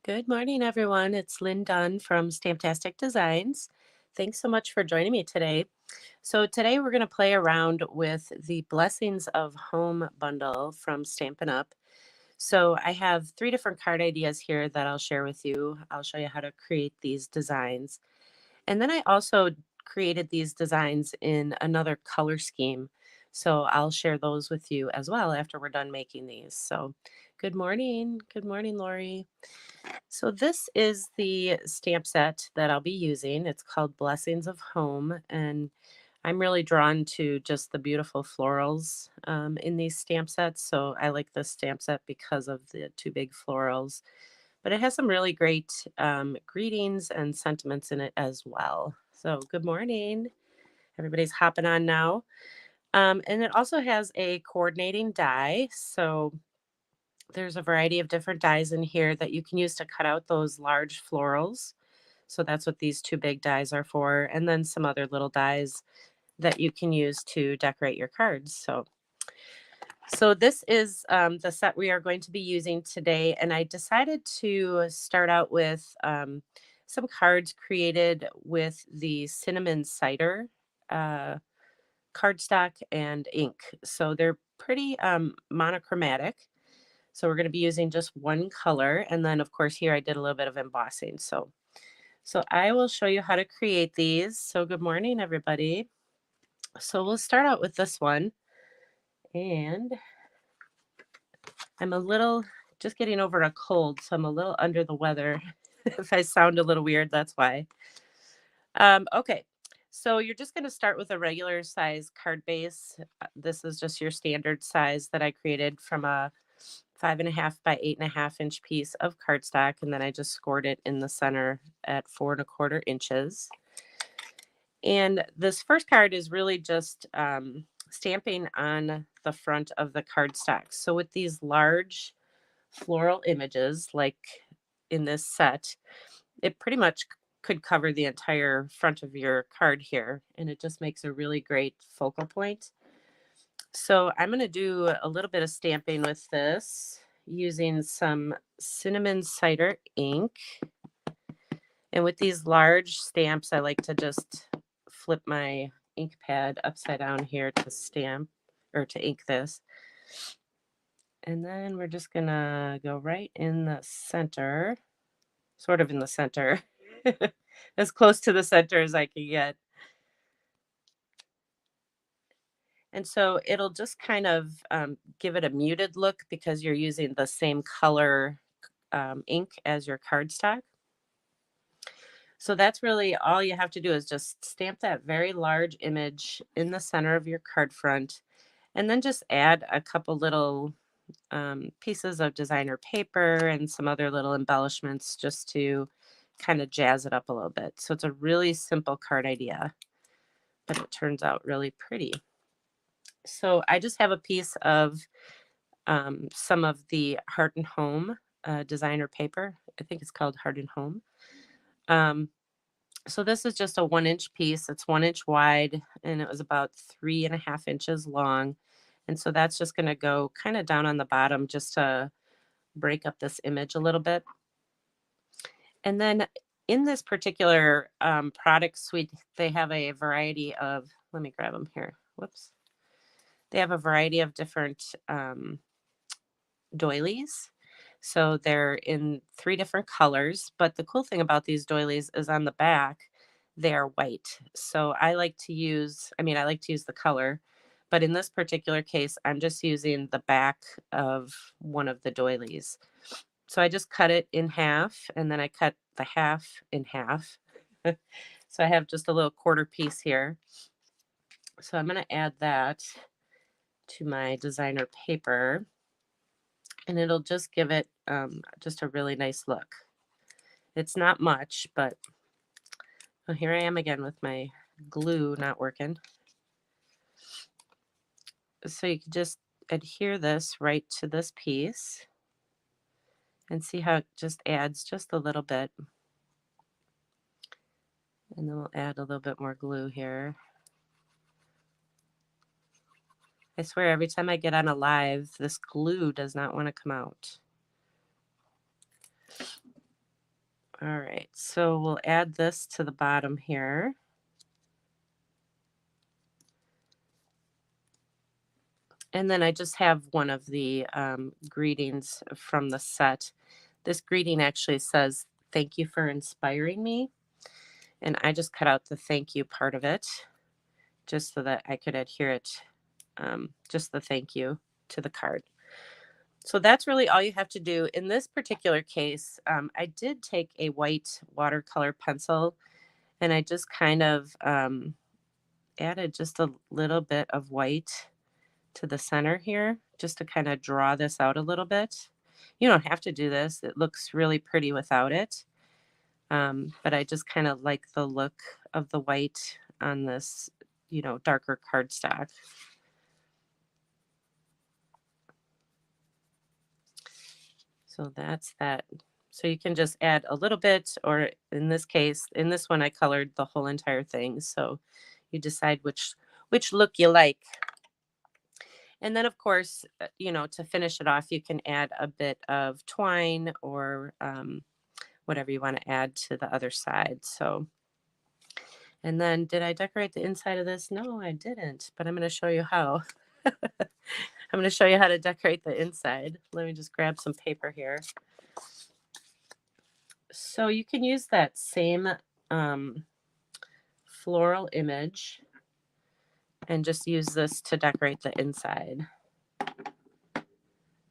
Good morning, everyone. It's Lynn Dunn from Stamptastic Designs. Thanks so much for joining me today. So today we're going to play around with the Blessings of Home bundle from Stampin' Up. So I have three different card ideas here that I'll share with you. I'll show you how to create these designs. And then I also created these designs in another color scheme. So I'll share those with you as well after we're done making these. So good morning. Good morning, Lori. So this is the stamp set that I'll be using. It's called Blessings of Home, and I'm really drawn to just the beautiful florals in these stamp sets. So I like this stamp set because of the two big florals, but it has some really great greetings and sentiments in it as well. So good morning. Everybody's hopping on now. And it also has a coordinating die. So there's a variety of different dies in here that you can use to cut out those large florals. So that's what these two big dies are for. And then some other little dies that you can use to decorate your cards. So this is the set we are going to be using today. And I decided to start out with some cards created with the cinnamon cider uh, cardstock and ink. So they're pretty monochromatic. So we're going to be using just one color. And then of course here I did a little bit of embossing. So I will show you how to create these. So good morning, everybody. So we'll start out with this one. And I'm a little just getting over a cold, so I'm a little under the weather. If I sound a little weird, that's why. Okay, so you're just going to start with a regular size card base. This is just your standard size that I created from a 5.5 by 8.5 inch piece of cardstock, and then I just scored it in the center at 4.25 inches. And this first card is really just stamping on the front of the cardstock. So with these large floral images, like in this set, it pretty much could cover the entire front of your card here, and it just makes a really great focal point. So I'm going to do a little bit of stamping with this using some cinnamon cider ink. And with these large stamps, I like to just flip my ink pad upside down here to stamp or to ink this. And then we're just going to go right in the center, sort of in the center, as close to the center as I can get. And so it'll just kind of give it a muted look because you're using the same color ink as your cardstock. So that's really all you have to do is just stamp that very large image in the center of your card front, and then just add a couple little pieces of designer paper and some other little embellishments just to kind of jazz it up a little bit. So it's a really simple card idea, but it turns out really pretty. So I just have a piece of some of the Heart and Home designer paper. I think it's called Heart and Home. So this is just a 1 inch piece. It's 1 inch wide and it was about 3.5 inches long. And so that's just going to go kind of down on the bottom just to break up this image a little bit. And then in this particular product suite, they have a variety of, let me grab them here. Whoops. They have a variety of different doilies. So they're in 3 different colors. But the cool thing about these doilies is on the back, they are white. So I like to use, I like to use the color, but in this particular case, I'm just using the back of one of the doilies. So I just cut it in half and then I cut the half in half. So I have just a little quarter piece here. So I'm going to add that to my designer paper and it'll just give it just a really nice look. It's not much, but here I am again with my glue not working. So you can just adhere this right to this piece and see how it just adds just a little bit. And then we'll add a little bit more glue here. I swear every time I get on a live, this glue does not want to come out. All right, so we'll add this to the bottom here. And then I just have one of the greetings from the set. This greeting actually says, "Thank you for inspiring me." And I just cut out the thank you part of it just so that I could adhere it, just the thank you to the card. So that's really all you have to do. In this particular case, I did take a white watercolor pencil and I just kind of added just a little bit of white to the center here, just to kind of draw this out a little bit. You don't have to do this. It looks really pretty without it. But I just kind of like the look of the white on this, darker cardstock. So that's that. So you can just add a little bit, or in this case, in this one, I colored the whole entire thing. So you decide which look you like. And then, of course, to finish it off, you can add a bit of twine or whatever you want to add to the other side. So, and then did I decorate the inside of this? No, I didn't, but I'm going to show you how. I'm going to show you how to decorate the inside. Let me just grab some paper here. So you can use that same floral image and just use this to decorate the inside.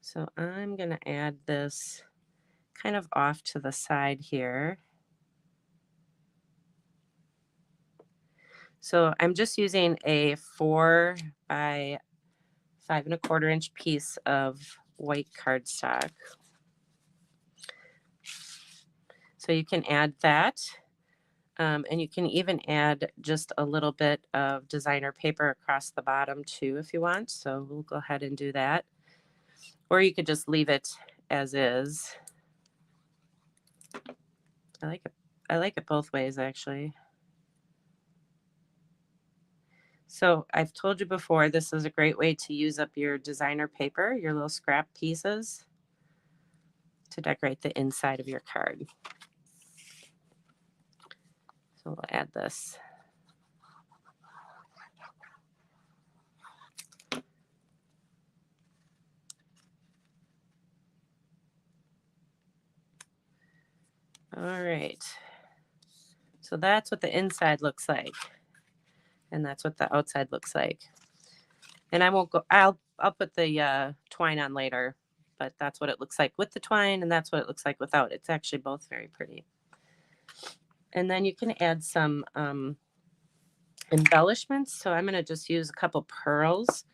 So I'm going to add this kind of off to the side here. So I'm just using a 4 by 5¼ inch piece of white cardstock. So you can add that. And you can even add just a little bit of designer paper across the bottom too if you want. So we'll go ahead and do that. Or you could just leave it as is. I like it. I like it both ways actually. So I've told you before, this is a great way to use up your designer paper, your little scrap pieces, to decorate the inside of your card. So we'll add this. All right. So that's what the inside looks like. And that's what the outside looks like. And I won't go, I'll put the twine on later, but that's what it looks like with the twine, and that's what it looks like without. It's actually both very pretty. And then you can add some embellishments. So I'm going to just use a couple pearls.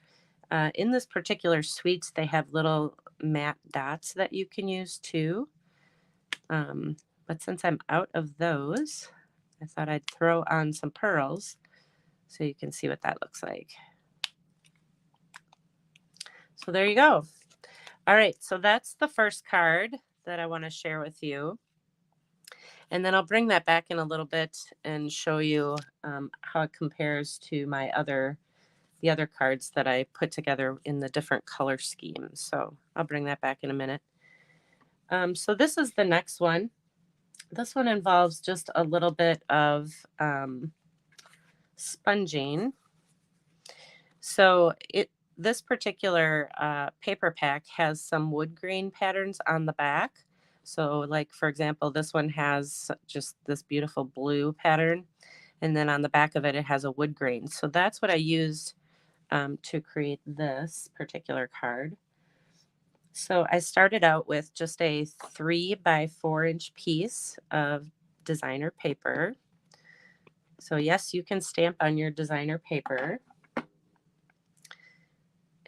In this particular suite, they have little matte dots that you can use too. But since I'm out of those, I thought I'd throw on some pearls so you can see what that looks like. So there you go. All right, so that's the first card that I want to share with you. And then I'll bring that back in a little bit and show you how it compares to the other cards that I put together in the different color schemes. So I'll bring that back in a minute. So this is the next one. This one involves just a little bit of sponging. So this particular paper pack has some wood grain patterns on the back. So like, for example, this one has just this beautiful blue pattern. And then on the back of it, it has a wood grain. So that's what I used to create this particular card. So I started out with just a 3 by 4 inch piece of designer paper. So yes, you can stamp on your designer paper.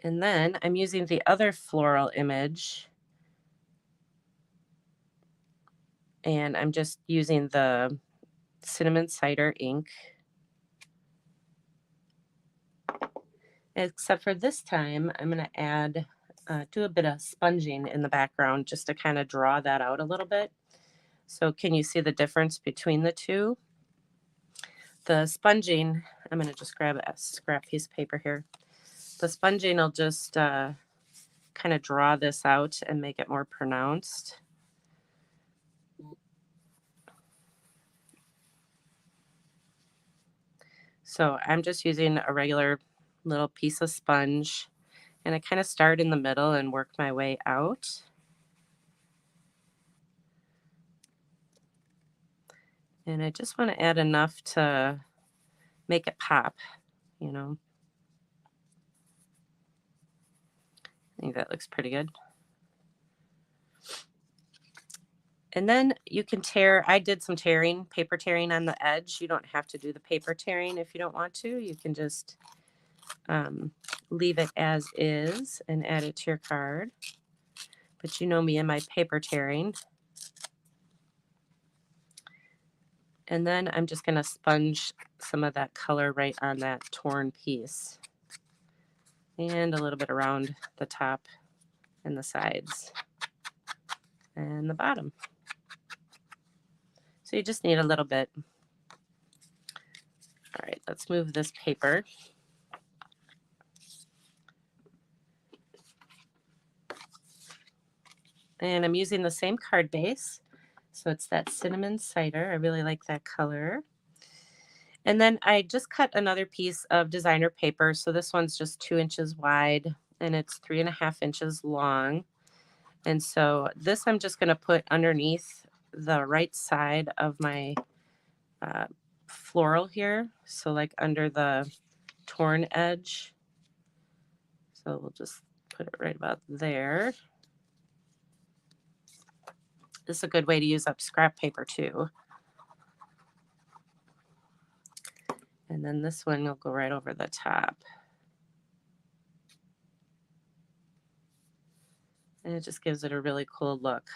And then I'm using the other floral image. And I'm just using the cinnamon cider ink. Except for this time, I'm going to add, do a bit of sponging in the background just to kind of draw that out a little bit. So can you see the difference between the two? The sponging, I'm going to just grab a scrap piece of paper here. The sponging will just kind of draw this out and make it more pronounced. So I'm just using a regular little piece of sponge, and I kind of start in the middle and work my way out. And I just want to add enough to make it pop, you know. I think that looks pretty good. And then you can tear, I did some tearing, paper tearing on the edge. You don't have to do the paper tearing if you don't want to. You can just leave it as is and add it to your card. But you know me and my paper tearing. And then I'm just going to sponge some of that color right on that torn piece. And a little bit around the top and the sides and the bottom. So you just need a little bit. All right, let's move this paper. And I'm using the same card base. So it's that cinnamon cider. I really like that color. And then I just cut another piece of designer paper. So this one's just 2 inches wide and it's 3.5 inches long. And so this I'm just going to put underneath the right side of my floral here. So like under the torn edge. So we'll just put it right about there. This is a good way to use up scrap paper too. And then this one will go right over the top. And it just gives it a really cool look.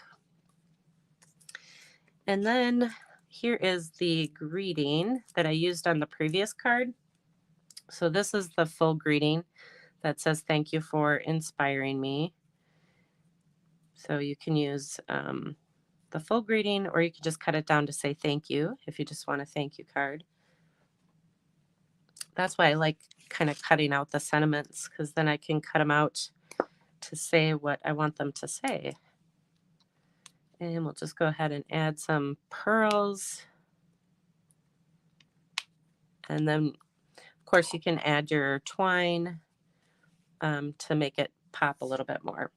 And then here is the greeting that I used on the previous card. So this is the full greeting that says, "Thank you for inspiring me." So you can use the full greeting, or you can just cut it down to say thank you if you just want a thank you card. That's why I like kind of cutting out the sentiments, because then I can cut them out to say what I want them to say. And we'll just go ahead and add some pearls. And then, of course, you can add your twine to make it pop a little bit more.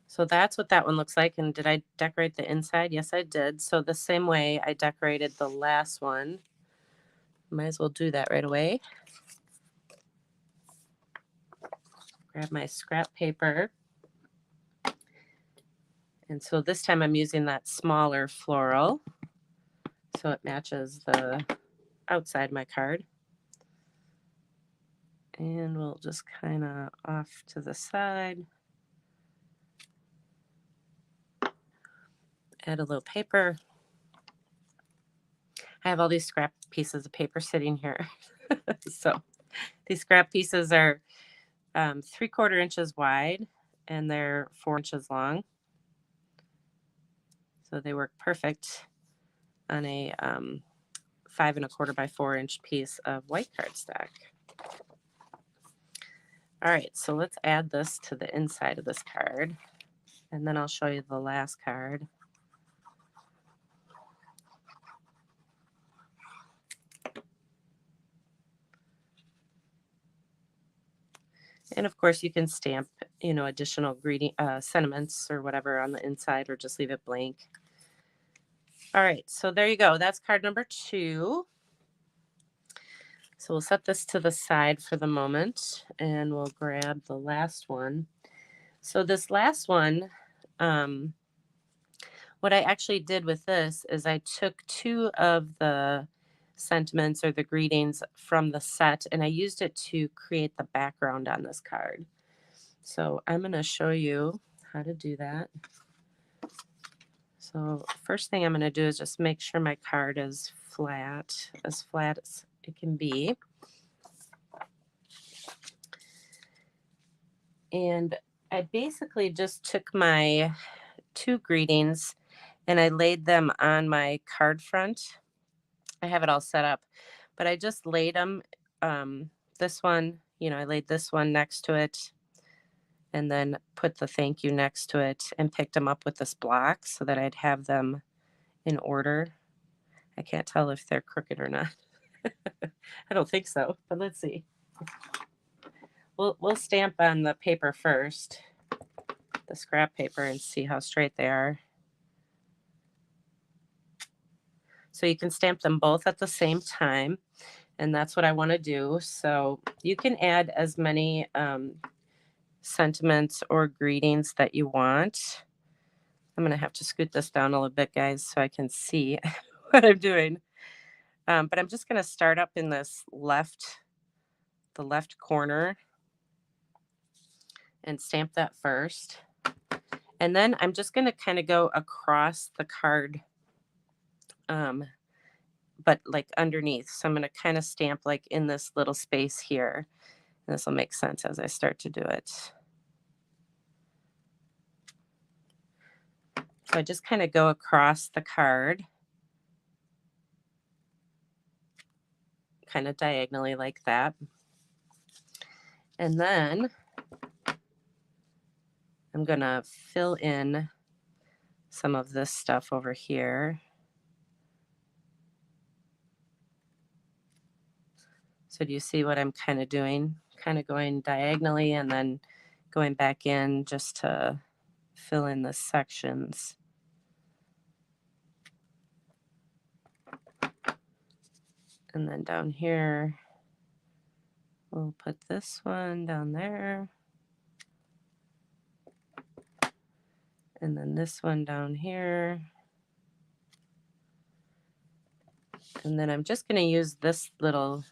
So that's what that one looks like. And did I decorate the inside? Yes, I did. So the same way I decorated the last one. Might as well do that right away. Grab my scrap paper. And so this time I'm using that smaller floral, so it matches the outside of my card. And we'll just kind of off to the side. Add a little paper. I have all these scrap pieces of paper sitting here. So these scrap pieces are 3/4 inches wide and they're 4 inches long. So they work perfect on a 5 1/4 by 4 inch piece of white cardstock. All right, so let's add this to the inside of this card, and then I'll show you the last card. And of course you can stamp, additional greeting sentiments or whatever on the inside, or just leave it blank. All right, so there you go. That's card number 2. So we'll set this to the side for the moment, and we'll grab the last one. So this last one, what I actually did with this is I took 2 of the sentiments or the greetings from the set, and I used it to create the background on this card. So I'm going to show you how to do that. So first thing I'm going to do is just make sure my card is flat as it can be. And I basically just took my 2 greetings and I laid them on my card front. I have it all set up, but I just laid them, this one, I laid this one next to it, and then put the thank you next to it and picked them up with this block so that I'd have them in order. I can't tell if they're crooked or not. I don't think so, but let's see. We'll stamp on the paper first, the scrap paper, and see how straight they are. So you can stamp them both at the same time, and that's what I want to do. So you can add as many sentiments or greetings that you want. I'm going to have to scoot this down a little bit, guys, so I can see what I'm doing. But I'm just going to start up in this the left corner and stamp that first. And then I'm just going to kind of go across the card, but like underneath. So I'm going to kind of stamp like in this little space here. And this will make sense as I start to do it. So I just kind of go across the card, kind of diagonally like that. And then I'm going to fill in some of this stuff over here. So do you see what I'm kind of doing? Kind of going diagonally and then going back in just to fill in the sections. And then down here, we'll put this one down there. And then this one down here. And then I'm just going to use this little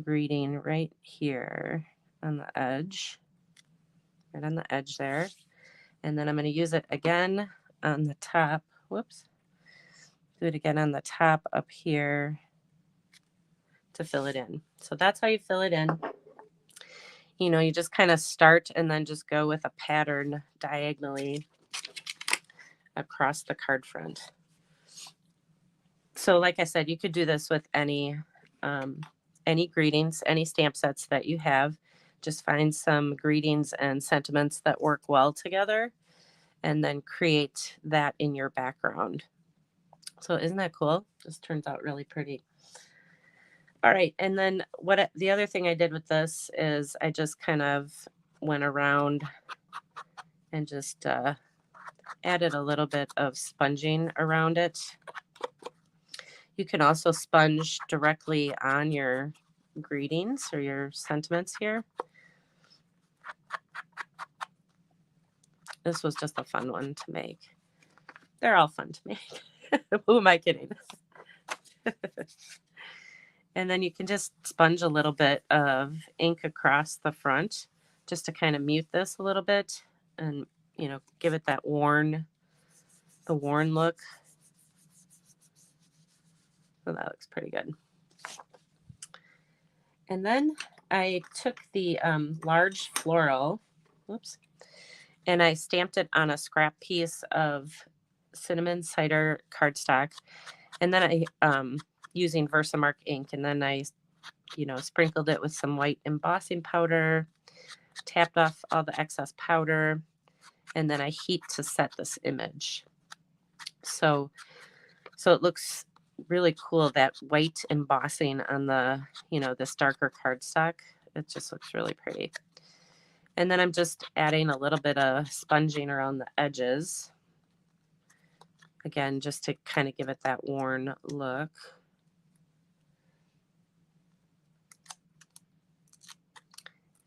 greeting right here on the edge, right on the edge there. And then I'm going to use it again on the top. Whoops. Do it again on the top up here to fill it in. So that's how you fill it in. You know, you just kind of start and then just go with a pattern diagonally across the card front. So like I said, you could do this with any greetings, any stamp sets that you have. Just find some greetings and sentiments that work well together and then create that in your background. So isn't that cool? This turns out really pretty. All right. And then the other thing I did with this is I just kind of went around and just added a little bit of sponging around it. You can also sponge directly on your greetings or your sentiments here. This was just a fun one to make. They're all fun to make. Who am I kidding? And then you can just sponge a little bit of ink across the front just to kind of mute this a little bit and, you know, give it that worn look. So that looks pretty good. And then I took the large floral, whoops, and I stamped it on a scrap piece of cinnamon cider cardstock. And then I, using Versamark ink, and then I, you know, sprinkled it with some white embossing powder, tapped off all the excess powder, and then I heat to set this image. So it looks really cool, that white embossing on the, you know, this darker cardstock. It just looks really pretty. And then I'm just adding a little bit of sponging around the edges. Again, just to kind of give it that worn look.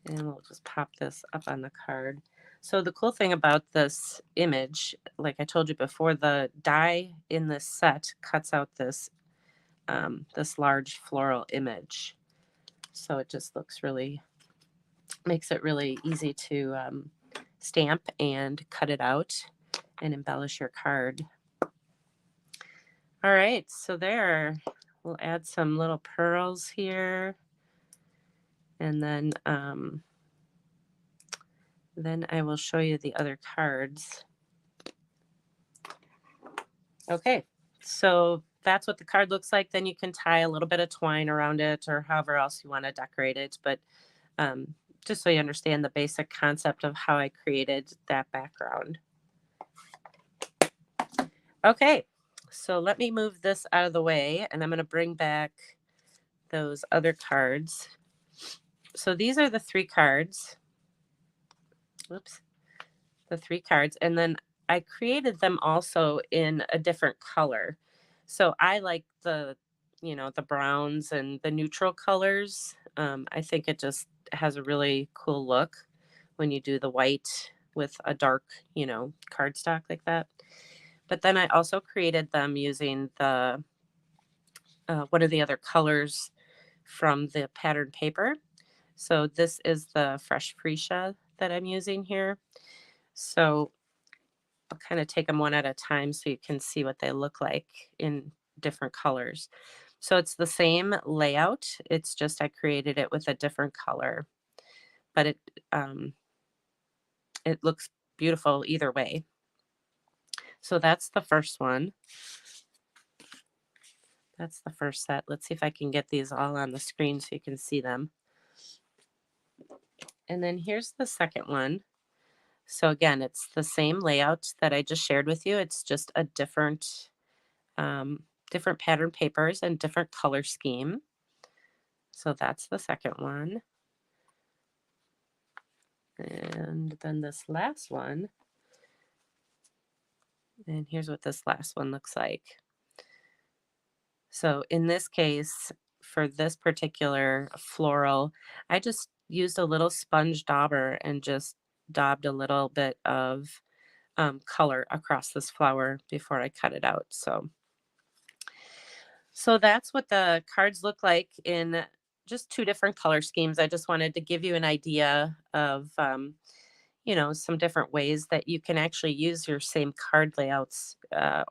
And we'll just pop this up on the card. So the cool thing about this image, like I told you before, the die in this set cuts out this this large floral image. So it just looks really, makes it really easy to stamp and cut it out and embellish your card. All right, so there, we'll add some little pearls here. And then I will show you the other cards. Okay, so that's what the card looks like. Then you can tie a little bit of twine around it or however else you want to decorate it. But just so you understand the basic concept of how I created that background. Okay, so let me move this out of the way, and I'm going to bring back those other cards. So these are the 3 cards. Whoops. The 3 cards, and then I created them also in a different color. So I like the browns and the neutral colors. I think it just has a really cool look when you do the white with a dark, cardstock like that. But then I also created them using the one of the other colors from the pattern paper. So this is the fresh freesia that I'm using here. So I'll kind of take them one at a time so you can see what they look like in different colors. So it's the same layout. It's just I created it with a different color, but um, it looks beautiful either way. So that's the first one. That's the first set. Let's see if I can get these all on the screen so you can see them. And then here's the second one. So again, it's the same layout that I just shared with you. It's just a different pattern papers and different color scheme. So that's the second one. And then this last one. And here's what this last one looks like. So in this case, for this particular floral, I just used a little sponge dauber and just daubed a little bit of color across this flower before I cut it out. So that's what the cards look like in just 2 different color schemes. I just wanted to give you an idea of some different ways that you can actually use your same card layouts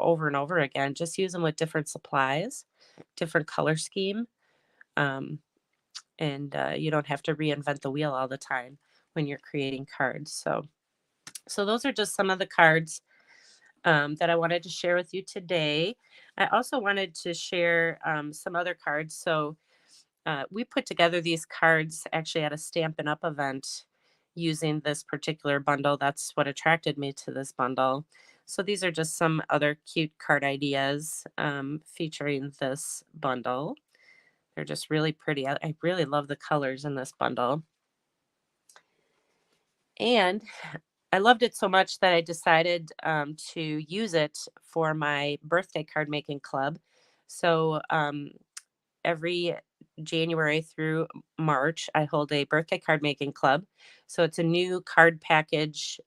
over and over again. Just use them with different supplies, different color scheme, um, and you don't have to reinvent the wheel all the time when you're creating cards. So those are just some of the cards that I wanted to share with you today. I also wanted to share some other cards. So we put together these cards actually at a Stampin' Up! Event using this particular bundle. That's what attracted me to this bundle. So these are just some other cute card ideas featuring this bundle. They're just really pretty. I really love the colors in this bundle. And I loved it so much that I decided to use it for my birthday card making club. So every January through March, I hold a birthday card making club. So it's a new card package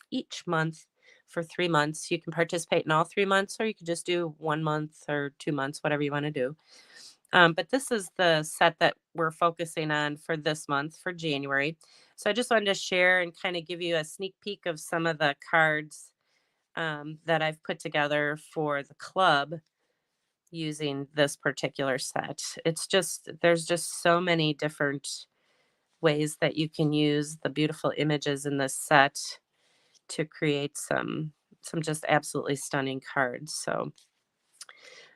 each month for 3 months. You can participate in all 3 months, or you can just do 1 month or 2 months, whatever you want to do. But this is the set that we're focusing on for this month, for January. So I just wanted to share and kind of give you a sneak peek of some of the cards that I've put together for the club using this particular set. There's just so many different ways that you can use the beautiful images in this set to create some just absolutely stunning cards.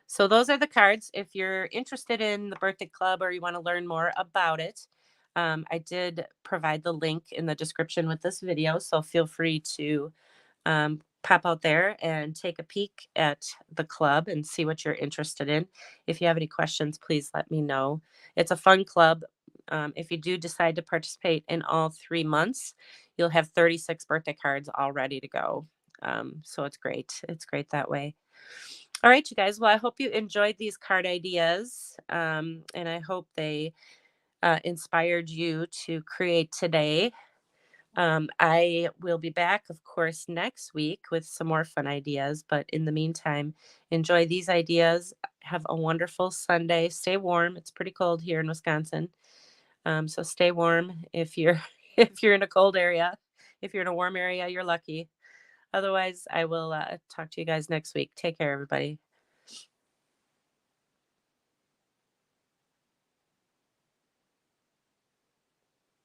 So those are the cards. If you're interested in the birthday club or you want to learn more about it, I did provide the link in the description with this video. So feel free to pop out there and take a peek at the club and see what you're interested in. If you have any questions, please let me know. It's a fun club. If you do decide to participate in all 3 months, you'll have 36 birthday cards all ready to go. So it's great. It's great that way. All right, you guys. Well, I hope you enjoyed these card ideas, and I hope they inspired you to create today. I will be back, of course, next week with some more fun ideas. But in the meantime, enjoy these ideas. Have a wonderful Sunday. Stay warm. It's pretty cold here in Wisconsin, so stay warm. If you're if you're in a cold area, if you're in a warm area, you're lucky. Otherwise, I will talk to you guys next week. Take care, everybody.